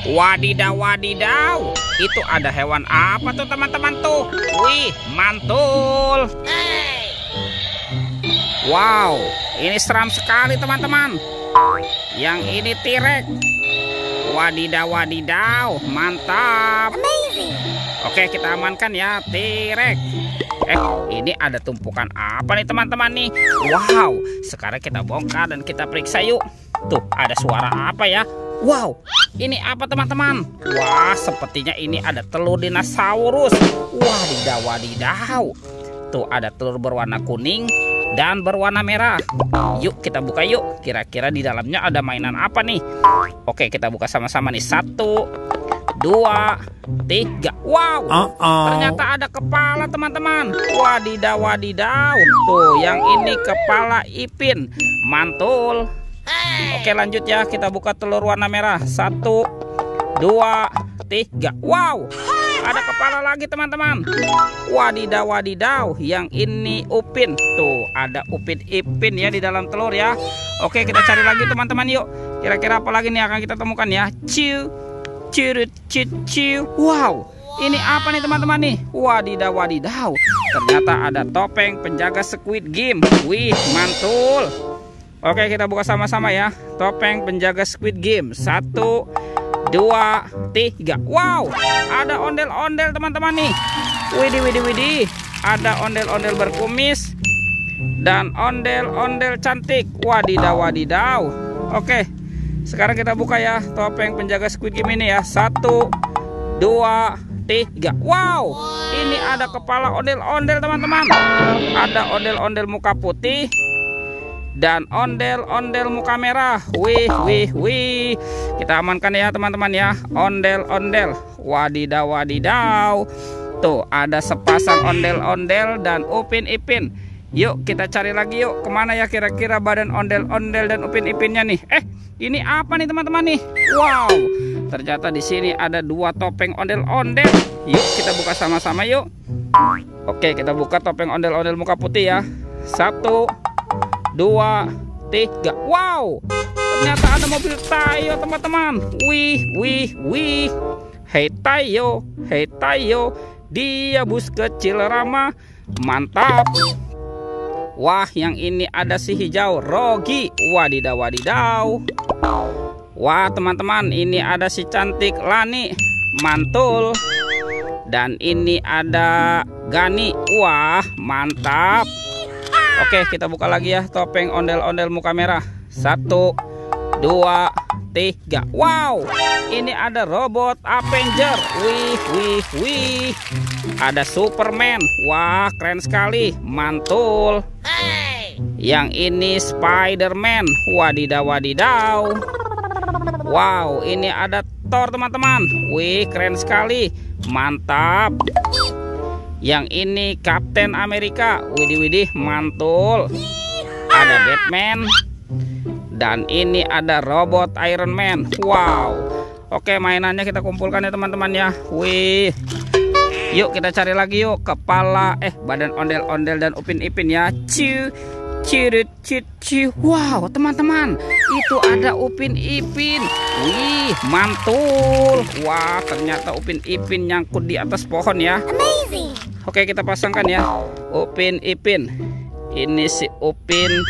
Wadidaw, wadidaw. Itu ada hewan apa tuh teman-teman tuh? Wih, mantul. Wow, ini seram sekali teman-teman. Yang ini T-Rex. Wadidaw, wadidaw, mantap. Oke, kita amankan ya T-Rex. Ini ada tumpukan apa nih teman-teman nih? Wow, sekarang kita bongkar dan kita periksa yuk. Tuh, ada suara apa ya? Wow, ini apa teman-teman? Wah, sepertinya ini ada telur dinosaurus. Wadidaw, wadidaw. Tuh, ada telur berwarna kuning dan berwarna merah. Yuk, kita buka yuk. Kira-kira di dalamnya ada mainan apa nih? Oke, kita buka sama-sama nih. 1, 2, 3. Wow, ternyata ada kepala teman-teman. Wadidaw, wadidaw. Tuh, yang ini kepala Ipin. Mantul. Oke, lanjut ya. Kita buka telur warna merah. 1, 2, 3. Wow, ada kepala lagi teman-teman. Wadidaw, wadidaw. Yang ini Upin. Tuh, ada Upin Ipin ya di dalam telur ya. Oke, kita cari lagi teman-teman yuk. Kira-kira apa lagi nih akan kita temukan ya? Ciu, cirut, ciu. Wow, ini apa nih teman-teman nih? Wadidaw, wadidaw. Ternyata ada topeng penjaga Squid Game. Wih, mantul. Oke, kita buka sama-sama ya. Topeng penjaga Squid Game. 1, 2, 3. Wow, ada ondel-ondel teman-teman nih. Widih, widih, widih. Ada ondel-ondel berkumis dan ondel-ondel cantik. Wadidaw, wadidaw. Oke, sekarang kita buka ya topeng penjaga Squid Game ini ya. 1, 2, 3. Wow, ini ada kepala ondel-ondel teman-teman. Ada ondel-ondel muka putih dan ondel-ondel muka merah. Wih, wih, wih. Kita amankan ya teman-teman ya. Ondel-ondel. Wadidaw, wadidaw. Tuh, ada sepasang ondel-ondel dan Upin Ipin. Yuk, kita cari lagi yuk. Kemana ya kira-kira badan ondel-ondel dan Upin Ipinnya nih? Ini apa nih teman-teman nih? Wow, ternyata di sini ada 2 topeng ondel-ondel. Yuk, kita buka sama-sama yuk. Oke, kita buka topeng ondel-ondel muka putih ya. 1, 2, 3. Wow, ternyata ada mobil Tayo teman-teman. Wih, wih, wih. Hei Tayo, hei Tayo, dia bus kecil ramah. Mantap. Wah, yang ini ada si hijau Rogi. Wadidaw, wadidaw. Wah teman-teman, ini ada si cantik Lani. Mantul. Dan ini ada Gani. Wah, mantap. Oke, kita buka lagi ya topeng ondel-ondel muka merah. 1, 2, 3. Wow, ini ada robot Avenger. Wih, wih, wih. Ada Superman. Wah, keren sekali. Mantul. Yang ini Spider-Man. Wadidaw, wadidaw. Wow, ini ada Thor teman-teman. Wih, keren sekali. Mantap. Yang ini Kapten Amerika. Widih, widih, mantul. Ada Batman. Dan ini ada robot Iron Man. Wow. Oke, mainannya kita kumpulkan ya teman-teman ya. Wih. Yuk, kita cari lagi yuk. Kepala, badan ondel-ondel dan Upin Ipin ya. Ciu, cirut, ciu. Wow, teman-teman. Itu ada Upin Ipin. Wih, mantul. Wah, ternyata Upin Ipin nyangkut di atas pohon ya. Amazing. Oke, kita pasangkan ya Upin Ipin. Ini si Upin,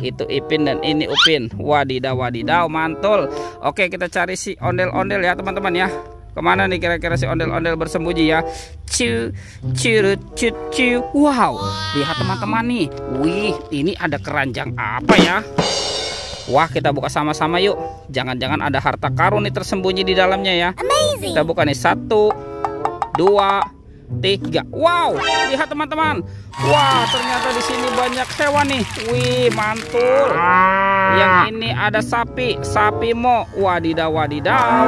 itu Ipin dan ini Upin. Wadidaw, wadidaw, mantul. Oke, kita cari si ondel-ondel ya teman-teman ya. Kemana nih kira-kira si ondel-ondel bersembunyi ya? Ciu, cirut, ciu. Wow, lihat teman-teman nih. Wih, ini ada keranjang apa ya? Wah, kita buka sama-sama yuk. Jangan-jangan ada harta karun nih tersembunyi di dalamnya ya. Amazing. Kita buka nih. 1, 2, 3. Wow, lihat teman-teman. Wah, ternyata di sini banyak hewan nih. Wih, mantul. Yang ini ada sapi, sapi mo. Wadidaw, wadidaw.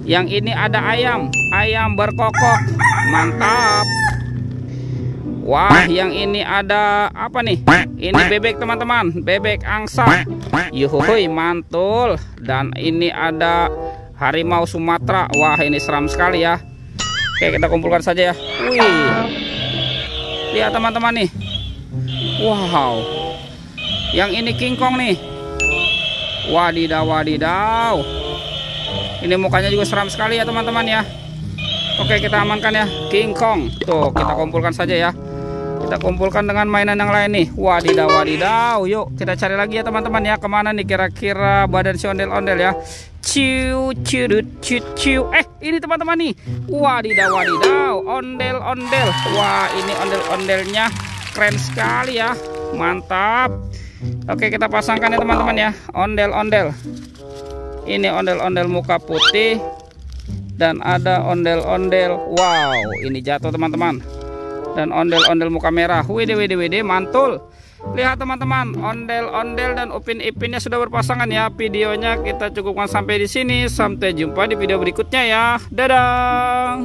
Yang ini ada ayam, ayam berkokok. Mantap. Wah, yang ini ada apa nih? Ini bebek teman-teman, bebek angsa. Yuhuy, mantul. Dan ini ada harimau Sumatera. Wah, ini seram sekali ya. Oke, kita kumpulkan saja ya. Wih, lihat teman-teman nih. Wow, yang ini King Kong nih. Wadidaw, wadidaw. Ini mukanya juga seram sekali ya teman-teman ya. Oke, kita amankan ya King Kong. Tuh, kita kumpulkan saja ya. Kita kumpulkan dengan mainan yang lain nih. Wadidaw, wadidaw. Yuk kita cari lagi ya teman-teman ya. Kemana nih kira-kira badan si ondel-ondel ya. Ciu, cirut, ciu, ciu. Ini teman-teman nih. Wadidaw, wadidaw. Ondel-ondel. Wah, ini ondel-ondelnya keren sekali ya. Mantap. Oke, kita pasangkan ya teman-teman ya. Ondel-ondel. Ini ondel-ondel muka putih. Dan ada ondel-ondel. Wow, ini jatuh teman-teman. Dan ondel-ondel muka merah. Wede, mantul. Lihat teman-teman, ondel-ondel dan Upin Ipinnya sudah berpasangan ya. Videonya kita cukupkan sampai di sini. Sampai jumpa di video berikutnya ya. Dadah.